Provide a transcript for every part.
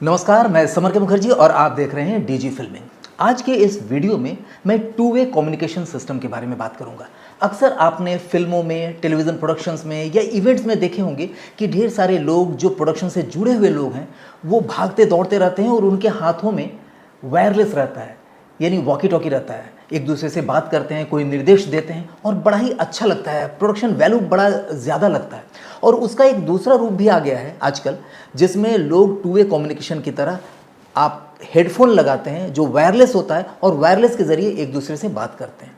नमस्कार, मैं समर के मुखर्जी और आप देख रहे हैं डीजी फिल्मिंग। आज के इस वीडियो में मैं टू वे कम्युनिकेशन सिस्टम के बारे में बात करूंगा। अक्सर आपने फिल्मों में, टेलीविज़न प्रोडक्शंस में या इवेंट्स में देखे होंगे कि ढेर सारे लोग जो प्रोडक्शन से जुड़े हुए लोग हैं वो भागते दौड़ते रहते हैं और उनके हाथों में वायरलेस रहता है, यानी वॉकी टॉकी रहता है। एक दूसरे से बात करते हैं, कोई निर्देश देते हैं और बड़ा ही अच्छा लगता है, प्रोडक्शन वैल्यू बड़ा ज़्यादा लगता है। और उसका एक दूसरा रूप भी आ गया है आजकल, जिसमें लोग टू वे कम्युनिकेशन की तरह आप हेडफोन लगाते हैं जो वायरलेस होता है और वायरलेस के ज़रिए एक दूसरे से बात करते हैं।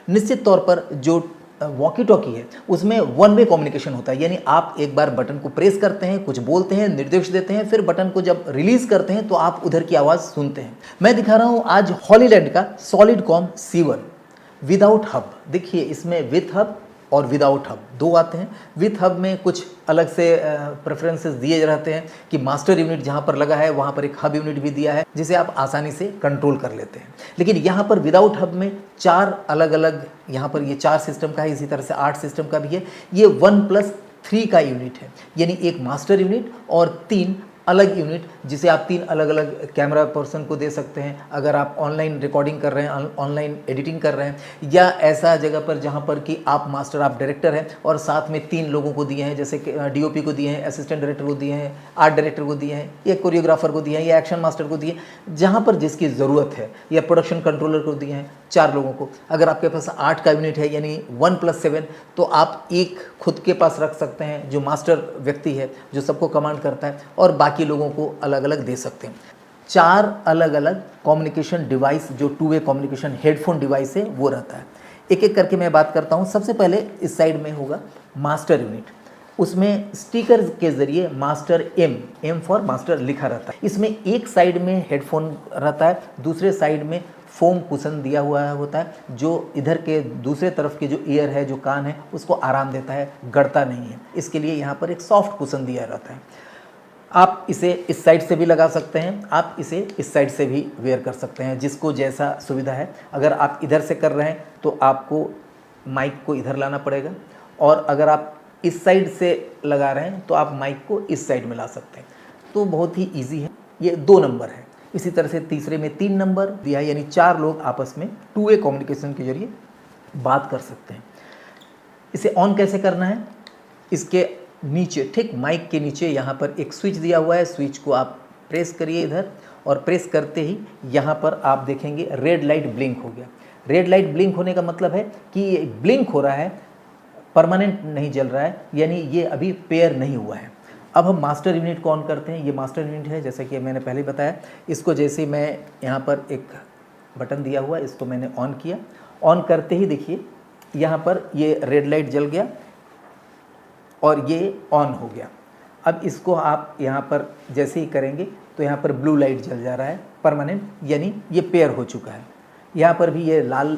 निश्चित तौर पर जो वॉकी टॉकी है उसमें वन वे कम्युनिकेशन होता है, यानी आप एक बार बटन को प्रेस करते हैं, कुछ बोलते हैं, निर्देश देते हैं, फिर बटन को जब रिलीज करते हैं तो आप उधर की आवाज़ सुनते हैं। मैं दिखा रहा हूँ आज हॉलीलैंड का सॉलिडकॉम C1 विदाउट हब। देखिए, इसमें विथ हब और विदाउट हब दो आते हैं। विथ हब में कुछ अलग से प्रेफरेंसेस दिए रहते हैं कि मास्टर यूनिट जहाँ पर लगा है वहाँ पर एक हब यूनिट भी दिया है जिसे आप आसानी से कंट्रोल कर लेते हैं। लेकिन यहाँ पर विदाउट हब में चार अलग अलग, यहाँ पर ये 4 सिस्टम का है, इसी तरह से 8 सिस्टम का भी है। ये 1+3 का यूनिट है, यानी एक मास्टर यूनिट और 3 अलग यूनिट, जिसे आप 3 अलग अलग कैमरा पर्सन को दे सकते हैं। अगर आप ऑनलाइन रिकॉर्डिंग कर रहे हैं, ऑनलाइन एडिटिंग कर रहे हैं, या ऐसा जगह पर जहां पर कि आप मास्टर, आप डायरेक्टर हैं और साथ में 3 लोगों को दिए हैं, जैसे कि DOP को दिए हैं, असिस्टेंट डायरेक्टर को दिए हैं, आर्ट डायरेक्टर को दिए हैं, या कोरियोग्राफर को दिए हैं, या एक्शन मास्टर को दिए हैं, जहाँ पर जिसकी ज़रूरत है, या प्रोडक्शन कंट्रोलर को दिए हैं, 4 लोगों को। अगर आपके पास 8 का यूनिट है, यानी 1+7, तो आप एक खुद के पास रख सकते हैं जो मास्टर व्यक्ति है, जो सबको कमांड करता है, और बाकी लोगों को अलग अलग दे सकते हैं। 4 अलग अलग कम्युनिकेशन डिवाइस, जो two way communication headphone device है, वो रहता है। एक एक करके मैं बात करता हूँ। सबसे पहले इस साइड में होगा मास्टर यूनिट। उसमें स्टिकर के ज़रिए मास्टर एम फॉर मास्टर लिखा रहता है। इसमें एक साइड में हेडफोन रहता है, दूसरे साइड में फोम कुशन दिया हुआ होता है, जो इधर के दूसरे तरफ के जो ईयर है, जो कान है, उसको आराम देता है, गड़ता नहीं है। इसके लिए यहाँ पर एक सॉफ्ट कुशन दिया रहता है। आप इसे इस साइड से भी लगा सकते हैं, आप इसे इस साइड से भी वेयर कर सकते हैं, जिसको जैसा सुविधा है। अगर आप इधर से कर रहे हैं तो आपको माइक को इधर लाना पड़ेगा, और अगर आप इस साइड से लगा रहे हैं तो आप माइक को इस साइड में ला सकते हैं। तो बहुत ही ईजी है। ये 2 नंबर है। इसी तरह से तीसरे में 3 नंबर दिया है, यानी 4 लोग आपस में टू वे कम्युनिकेशन के जरिए बात कर सकते हैं। इसे ऑन कैसे करना है? इसके नीचे, ठीक माइक के नीचे, यहाँ पर एक स्विच दिया हुआ है। स्विच को आप प्रेस करिए इधर, और प्रेस करते ही यहाँ पर आप देखेंगे रेड लाइट ब्लिंक हो गया। रेड लाइट ब्लिंक होने का मतलब है कि ये ब्लिंक हो रहा है, परमानेंट नहीं जल रहा है, यानी ये अभी पेयर नहीं हुआ है। अब हम मास्टर यूनिट को ऑन करते हैं। ये मास्टर यूनिट है, जैसे कि मैंने पहले बताया। इसको जैसे मैं यहाँ पर एक बटन दिया हुआ है, इसको मैंने ऑन किया। ऑन करते ही देखिए यहाँ पर ये रेड लाइट जल गया और ये ऑन हो गया। अब इसको आप यहाँ पर जैसे ही करेंगे तो यहाँ पर ब्लू लाइट जल जा रहा है, परमानेंट, यानी ये पेयर हो चुका है। यहाँ पर भी ये लाल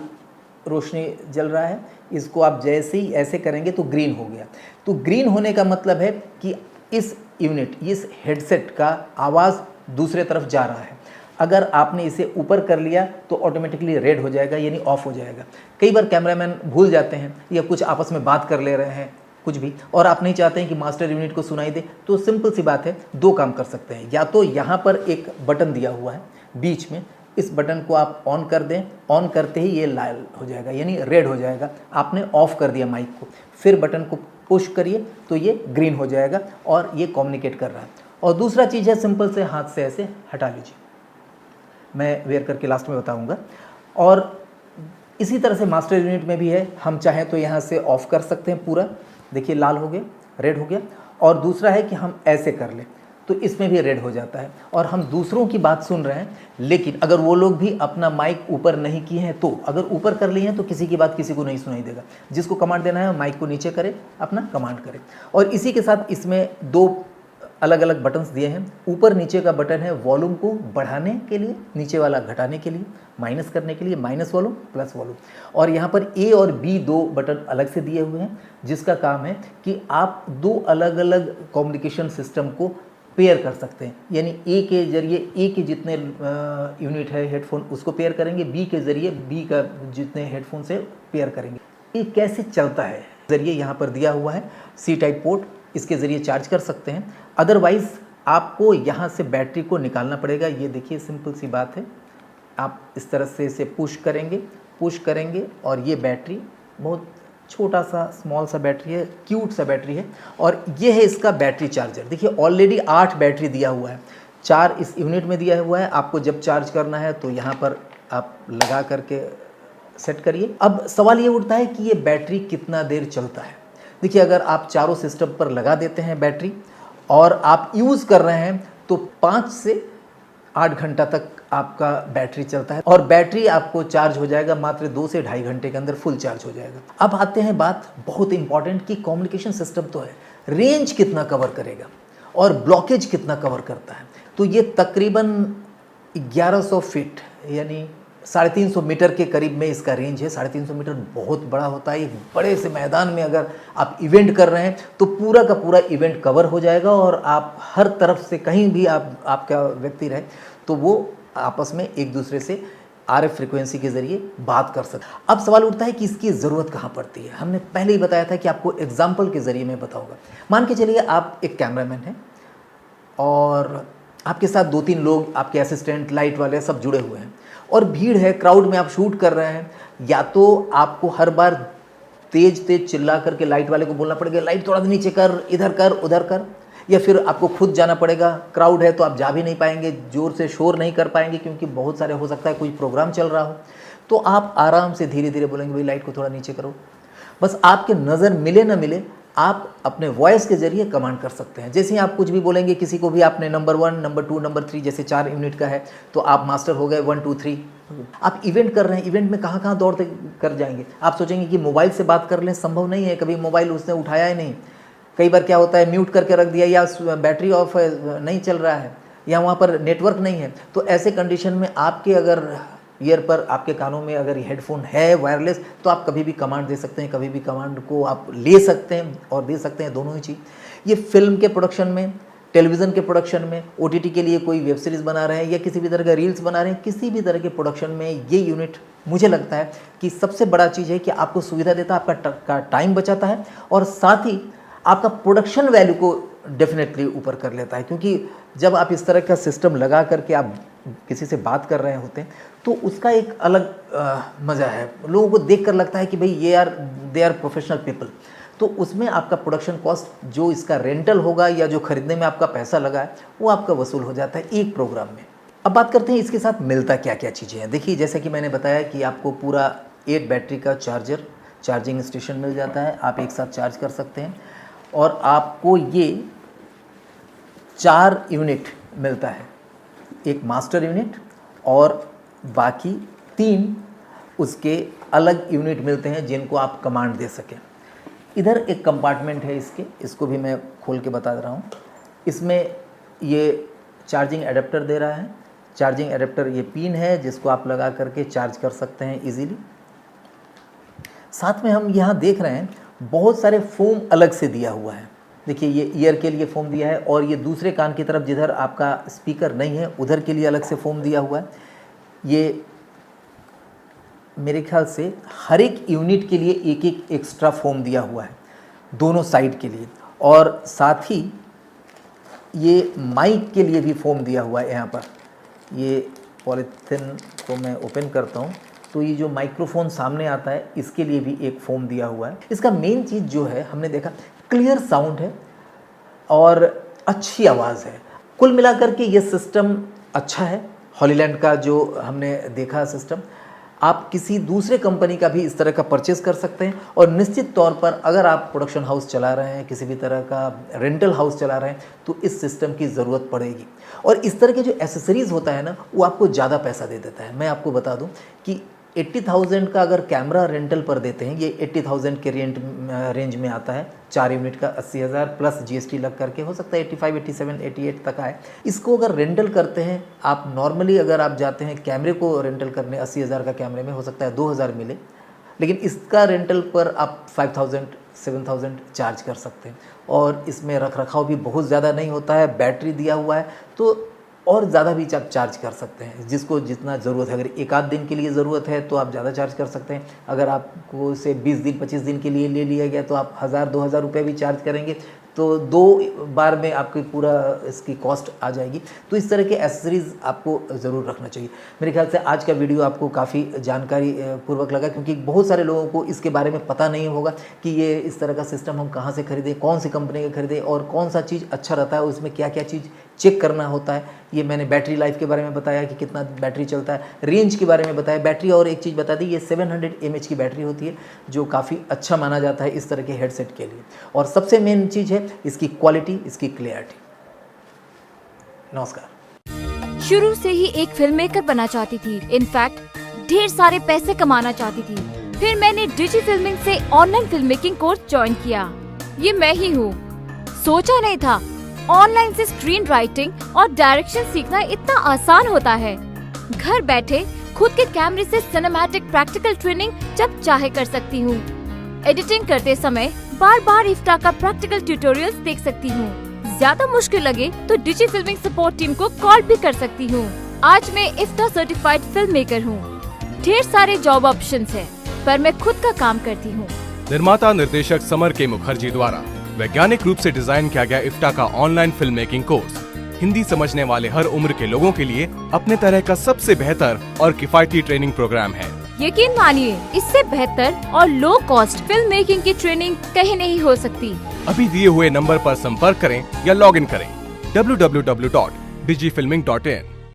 रोशनी जल रहा है। इसको आप जैसे ही ऐसे करेंगे तो ग्रीन हो गया। तो ग्रीन होने का मतलब है कि इस यूनिट, इस हेडसेट का आवाज़ दूसरे तरफ जा रहा है। अगर आपने इसे ऊपर कर लिया तो ऑटोमेटिकली रेड हो जाएगा, यानी ऑफ हो जाएगा। कई बार कैमरामैन भूल जाते हैं या कुछ आपस में बात कर ले रहे हैं, कुछ भी, और आप नहीं चाहते हैं कि मास्टर यूनिट को सुनाई दे, तो सिंपल सी बात है, 2 काम कर सकते हैं। या तो यहाँ पर एक बटन दिया हुआ है बीच में, इस बटन को आप ऑन कर दें। ऑन करते ही ये लाल हो जाएगा, यानी रेड हो जाएगा। आपने ऑफ कर दिया माइक को, फिर बटन को पुश करिए तो ये ग्रीन हो जाएगा और ये कम्युनिकेट कर रहा है। और दूसरा चीज़ है, सिंपल से हाथ से ऐसे हटा लीजिए, मैं वेयर करके लास्ट में बताऊंगा। और इसी तरह से मास्टर यूनिट में भी है। हम चाहें तो यहाँ से ऑफ कर सकते हैं पूरा, देखिए लाल हो गया, रेड हो गया। और दूसरा है कि हम ऐसे कर लें तो इसमें भी रेड हो जाता है, और हम दूसरों की बात सुन रहे हैं। लेकिन अगर वो लोग भी अपना माइक ऊपर नहीं किए हैं, तो अगर ऊपर कर लिए हैं तो किसी की बात किसी को नहीं सुनाई देगा। जिसको कमांड देना है माइक को नीचे करे, अपना कमांड करे। और इसी के साथ इसमें 2 अलग अलग बटन्स दिए हैं। ऊपर नीचे का बटन है वॉल्यूम को बढ़ाने के लिए, नीचे वाला घटाने के लिए, माइनस करने के लिए, माइनस वॉल्यूम, प्लस वॉल्यूम। और यहाँ पर A और B 2 बटन अलग से दिए हुए हैं, जिसका काम है कि आप 2 अलग अलग कम्युनिकेशन सिस्टम को पेयर कर सकते हैं। यानी A के जरिए A के जितने यूनिट है हेडफोन, उसको पेयर करेंगे, B के जरिए B का जितने हेडफोन से पेयर करेंगे। ये कैसे चलता है? जरिए यहाँ पर दिया हुआ है C टाइप पोर्ट, इसके ज़रिए चार्ज कर सकते हैं। अदरवाइज़ आपको यहाँ से बैटरी को निकालना पड़ेगा। ये देखिए सिंपल सी बात है, आप इस तरह से इसे पुश करेंगे और ये बैटरी बहुत छोटा सा स्मॉल सा बैटरी है, क्यूट सा बैटरी है। और ये है इसका बैटरी चार्जर। देखिए ऑलरेडी 8 बैटरी दिया हुआ है, 4 इस यूनिट में दिया हुआ है। आपको जब चार्ज करना है तो यहाँ पर आप लगा करके सेट करिए। अब सवाल ये उठता है कि ये बैटरी कितना देर चलता है। देखिए अगर आप चारों सिस्टम पर लगा देते हैं बैटरी और आप यूज़ कर रहे हैं तो 5 से 8 घंटा तक आपका बैटरी चलता है और बैटरी आपको चार्ज हो जाएगा मात्र 2 से ढाई घंटे के अंदर फुल चार्ज हो जाएगा। अब आते हैं बात बहुत इंपॉर्टेंट कि कम्युनिकेशन सिस्टम तो है, रेंज कितना कवर करेगा और ब्लॉकेज कितना कवर करता है। तो ये तकरीबन 1100 फीट यानी 350 मीटर के करीब में इसका रेंज है। 350 मीटर बहुत बड़ा होता है। एक बड़े से मैदान में अगर आप इवेंट कर रहे हैं तो पूरा का पूरा इवेंट कवर हो जाएगा और आप हर तरफ से कहीं भी आपका व्यक्ति रहे तो वो आपस में एक दूसरे से RF फ्रिक्वेंसी के ज़रिए बात कर सकते। अब सवाल उठता है कि इसकी ज़रूरत कहाँ पड़ती है। हमने पहले ही बताया था कि आपको एग्जाम्पल के ज़रिए मैं बताऊँगा। मान के चलिए आप एक कैमरामैन हैं और आपके साथ 2-3 लोग, आपके असिस्टेंट, लाइट वाले सब जुड़े हुए हैं और भीड़ है, क्राउड में आप शूट कर रहे हैं। या तो आपको हर बार तेज चिल्ला करके लाइट वाले को बोलना पड़ेगा, लाइट थोड़ा नीचे कर, इधर कर, उधर कर, या फिर आपको खुद जाना पड़ेगा। क्राउड है तो आप जा भी नहीं पाएंगे, ज़ोर से शोर नहीं कर पाएंगे क्योंकि बहुत सारे हो सकता है कोई प्रोग्राम चल रहा हो। तो आप आराम से धीरे धीरे बोलेंगे भाई लाइट को थोड़ा नीचे करो। बस आपके नज़र मिले ना मिले आप अपने वॉइस के ज़रिए कमांड कर सकते हैं। जैसे ही आप कुछ भी बोलेंगे, किसी को भी आपने नंबर 1, नंबर 2, नंबर 3 जैसे 4 यूनिट का है तो आप मास्टर हो गए 1, 2, 3। आप इवेंट कर रहे हैं, इवेंट में कहाँ कहाँ दौड़ते कर जाएंगे। आप सोचेंगे कि मोबाइल से बात कर लें, संभव नहीं है, कभी मोबाइल उसने उठाया ही नहीं। कई बार क्या होता है म्यूट करके रख दिया या बैटरी ऑफ नहीं चल रहा है या वहाँ पर नेटवर्क नहीं है। तो ऐसे कंडीशन में आपके अगर ईयर पर, आपके कानों में अगर हेडफोन है वायरलेस तो आप कभी भी कमांड दे सकते हैं, कभी भी कमांड को आप ले सकते हैं और दे सकते हैं, दोनों ही चीज़। ये फिल्म के प्रोडक्शन में, टेलीविज़न के प्रोडक्शन में, OTT के लिए कोई वेब सीरीज़ बना रहे हैं या किसी भी तरह का रील्स बना रहे हैं, किसी भी तरह के प्रोडक्शन में ये यूनिट मुझे लगता है कि सबसे बड़ा चीज़ है कि आपको सुविधा देता है, आपका टाइम बचाता है और साथ ही आपका प्रोडक्शन वैल्यू को डेफिनेटली ऊपर कर लेता है। क्योंकि जब आप इस तरह का सिस्टम लगा करके आप किसी से बात कर रहे होते हैं तो उसका एक अलग मज़ा है। लोगों को देख कर लगता है कि भाई ये दे आर प्रोफेशनल पीपल। तो उसमें आपका प्रोडक्शन कॉस्ट, जो इसका रेंटल होगा या जो खरीदने में आपका पैसा लगा है, वो आपका वसूल हो जाता है एक प्रोग्राम में। अब बात करते हैं इसके साथ मिलता क्या क्या चीज़ें हैं। देखिए जैसे कि मैंने बताया कि आपको पूरा 8 बैटरी का चार्जिंग स्टेशन मिल जाता है, आप एक साथ चार्ज कर सकते हैं और आपको ये 4 यूनिट मिलता है, एक मास्टर यूनिट और बाकी 3 उसके अलग यूनिट मिलते हैं जिनको आप कमांड दे सकें। इधर एक कंपार्टमेंट है इसको भी मैं खोल के बता रहा हूँ। इसमें ये चार्जिंग एडेप्टर दे रहा है। चार्जिंग एडेप्टर ये पिन है जिसको आप लगा करके चार्ज कर सकते हैं इजीली। साथ में हम यहाँ देख रहे हैं बहुत सारे फोम अलग से दिया हुआ है। देखिए ये ईयर के लिए फोम दिया है और ये दूसरे कान की तरफ जिधर आपका स्पीकर नहीं है उधर के लिए अलग से फोम दिया हुआ है। ये मेरे ख्याल से हर एक यूनिट के लिए एक एक एक्स्ट्रा फोम दिया हुआ है दोनों साइड के लिए। और साथ ही ये माइक के लिए भी फोम दिया हुआ है। यहाँ पर ये पॉलीथिन को मैं ओपन करता हूँ तो ये जो माइक्रोफोन सामने आता है इसके लिए भी एक फोम दिया हुआ है। इसका मेन चीज़ जो है हमने देखा क्लियर साउंड है और अच्छी आवाज़ है। कुल मिलाकर के ये सिस्टम अच्छा है। हॉलीलैंड का जो हमने देखा सिस्टम, आप किसी दूसरे कंपनी का भी इस तरह का परचेस कर सकते हैं। और निश्चित तौर पर अगर आप प्रोडक्शन हाउस चला रहे हैं, किसी भी तरह का रेंटल हाउस चला रहे हैं तो इस सिस्टम की ज़रूरत पड़ेगी। और इस तरह के जो एसेसरीज़ होता है ना वो आपको ज़्यादा पैसा दे देता है। मैं आपको बता दूं कि 80,000 का अगर कैमरा रेंटल पर देते हैं, ये 80,000 के रेंज में आता है। 4 यूनिट का 80,000 प्लस GST लग करके हो सकता है 85, 87, 88 तक आए। इसको अगर रेंटल करते हैं आप, नॉर्मली अगर आप जाते हैं कैमरे को रेंटल करने 80,000 का कैमरे में हो सकता है 2,000 मिले, लेकिन इसका रेंटल पर आप 5,000, 7,000 चार्ज कर सकते हैं। और इसमें रख रखाव भी बहुत ज़्यादा नहीं होता है, बैटरी दिया हुआ है तो और ज़्यादा भी आप चार्ज कर सकते हैं जिसको जितना ज़रूरत है। अगर एक आध दिन के लिए ज़रूरत है तो आप ज़्यादा चार्ज कर सकते हैं। अगर आपको से 20 दिन 25 दिन के लिए ले लिया गया तो आप 1,000-2,000 रुपये भी चार्ज करेंगे तो 2 बार में आपकी पूरा इसकी कॉस्ट आ जाएगी। तो इस तरह के एसेसरीज़ आपको ज़रूर रखना चाहिए। मेरे ख्याल से आज का वीडियो आपको काफ़ी जानकारी पूर्वक लगा, क्योंकि बहुत सारे लोगों को इसके बारे में पता नहीं होगा कि ये इस तरह का सिस्टम हम कहाँ से खरीदें, कौन सी कंपनी का खरीदें और कौन सा चीज़ अच्छा रहता है, उसमें क्या क्या चीज़ चेक करना होता है। ये मैंने बैटरी लाइफ के बारे में बताया कि कितना बैटरी चलता है, रेंज के बारे में बताया बैटरी, और एक चीज़ बता दी, ये 700 mAh की बैटरी होती है जो काफ़ी अच्छा माना जाता है इस तरह के हेडसेट के लिए। और सबसे मेन चीज़ है इसकी क्वालिटी, इसकी क्लियरिटी। नमस्कार। शुरू से ही एक फिल्म मेकर बनना चाहती थी, इनफैक्ट ढेर सारे पैसे कमाना चाहती थी। फिर मैंने डिजी फिल्मिंग से online film making course join किया। ये मैं ही हूँ। सोचा नहीं था ऑनलाइन से स्क्रीन राइटिंग और डायरेक्शन सीखना इतना आसान होता है। घर बैठे खुद के कैमरे से सिनेमैटिक प्रैक्टिकल ट्रेनिंग जब चाहे कर सकती हूँ। एडिटिंग करते समय बार बार इफ्ता का प्रैक्टिकल ट्यूटोरियल्स देख सकती हूँ। ज्यादा मुश्किल लगे तो डिजी फिल्मिंग सपोर्ट टीम को कॉल भी कर सकती हूँ। आज मैं इफ्ता सर्टिफाइड फिल्म मेकर हूँ। ढेर सारे जॉब ऑप्शंस हैं, पर मैं खुद का काम करती हूँ। निर्माता निर्देशक समर के मुखर्जी द्वारा वैज्ञानिक रूप से डिजाइन किया गया इफ्ता का online film making course Hindi समझने वाले हर उम्र के लोगों के लिए अपने तरह का सबसे बेहतर और किफायती ट्रेनिंग प्रोग्राम है। यकीन मानिए, इससे बेहतर और लो कॉस्ट फिल्म मेकिंग की ट्रेनिंग कहीं नहीं हो सकती। अभी दिए हुए नंबर पर संपर्क करें या लॉग इन करें www.digifilming.in।